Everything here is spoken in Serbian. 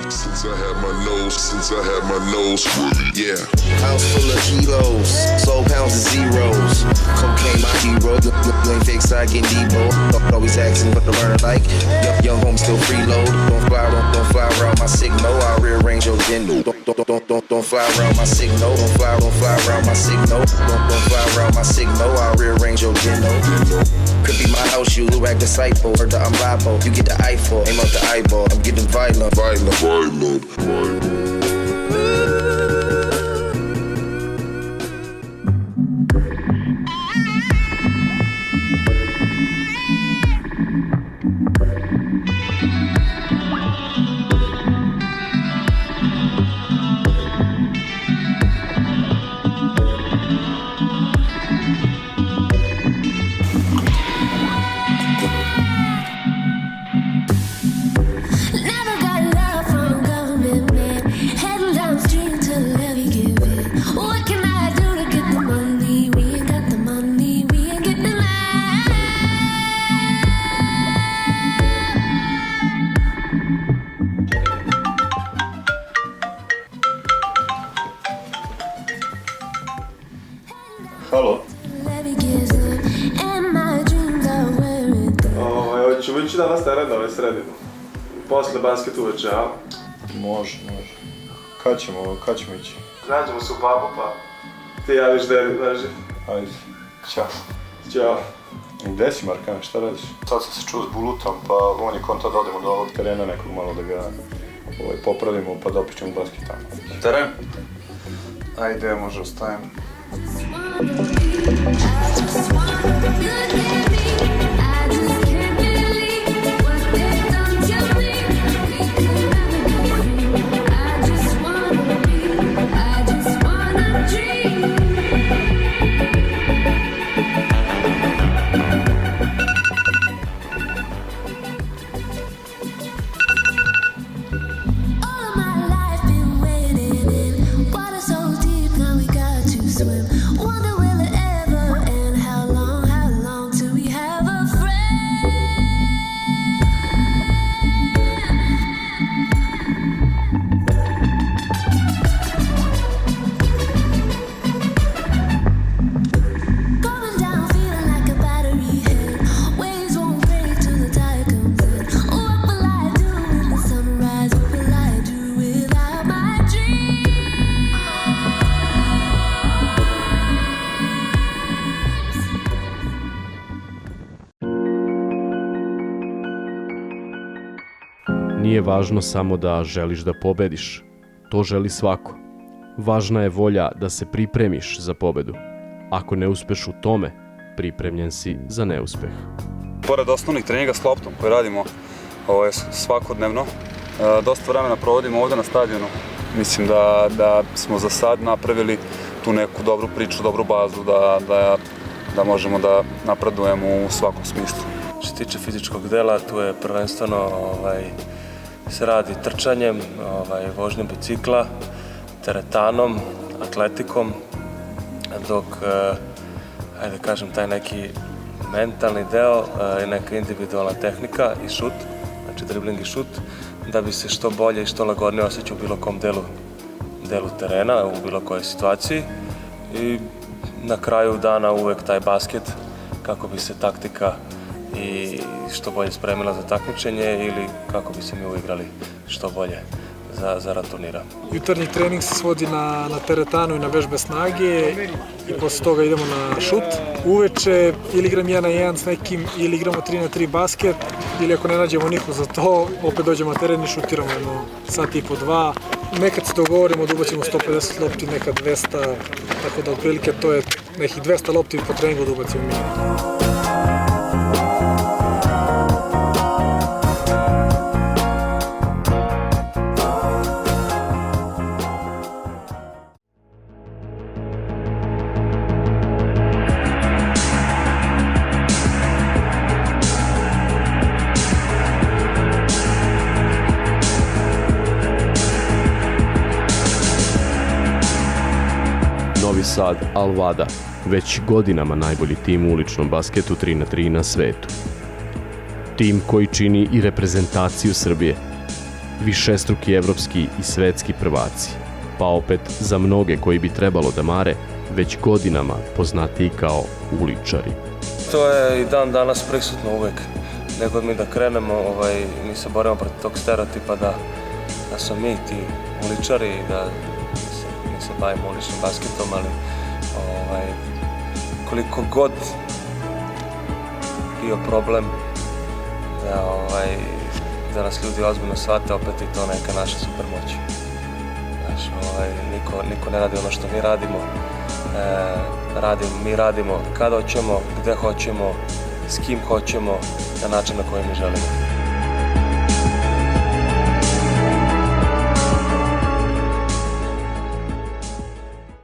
Since I had my nose fully, yeah. House full of kilos, soul pounds and zeros. Cocaine my hero, ain't fake side getting Debo. Always asking what the learner like. Young home still freeload. Don't fly around my signal. I rearrange your window. Don't fly around my signal. Don't fly around my signal. Don't fly around my signal. I rearrange your window. Could be my house, you act disciple. Or the I'm liable. You get the eyeball, aim out the eyeball. I'm getting violent. Halo? Ćemo ići danas teren ove sredinu. Posle basket uveče, a? Može. Kad ćemo ići? Nađemo se u pubu, pa ti javiš Devi, znaš. Ajde, ćao. Ćao. Gde si, Markan, šta radiš? Sad sam se čuo s Bulutom, pa on je konta da odemo do ovog terena nekog malo da ga popravimo, pa da opišćemo basket tamo. Teren? Ajde, može ostavimo. Nije važno samo da želiš da pobediš, to želi svako. Važna je volja da se pripremiš za pobedu. Ako ne uspeš u tome, pripremljen si za neuspeh. Pored osnovnih treninga s loptom koje radimo svakodnevno, dosta vremena provodimo ovdje na stadionu. Mislim da smo za sad napravili tu neku dobru priču, dobru bazu, da možemo da napredujemo u svakom smislu. Što se tiče fizičkog dela, tu je prvenstveno se radi trčanjem, vožnjom bicikla, teretanom, atletikom, dok, ajde kažem, taj neki mentalni deo je neka individualna tehnika i šut, znači dribling i šut, da bi se što bolje i što lagodnije osjećao u bilo kom delu terena, u bilo kojoj situaciji. I na kraju dana uvek taj basket, kako bi se taktika i što bolje spremila za takmičenje ili kako bi se mi uigrali što bolje za rad turnira. Jutarnji trening se svodi na teretanu i na vežbe snage i posle toga idemo na šut. Uveče ili igram 1-1 s nekim ili igramo 3-3 basket ili ako ne nađemo nikog za to, opet dođemo na teren i šutiramo jedno sat i po 2. Nekad se dogovorimo da ubacimo 150 lopti, nekad 200, tako da otprilike to je nekih 200 lopti po treningu da ubacimo mi. Novi Sad Al-Wada, već godinama najbolji tim u uličnom basketu 3x3 na svetu. Tim koji čini i reprezentaciju Srbije. višestruki evropski i svetski prvaci, pa opet za mnoge koji bi trebalo da mare, već godinama poznatiji kao uličari. To je i dan danas prisutno uvek. Nekod mi da krenemo, mi se borimo protiv tog stereotipa da smo mi ti uličari i da mi se bavimo uličnim basketom, ali koliko god bio problem da nas ljudi ozbiljno shvate, opet i to neka naša supermoć. Niko ne radi ono što mi radimo. Mi radimo kada hoćemo, gde hoćemo, s kim hoćemo, na način na koji mi želimo.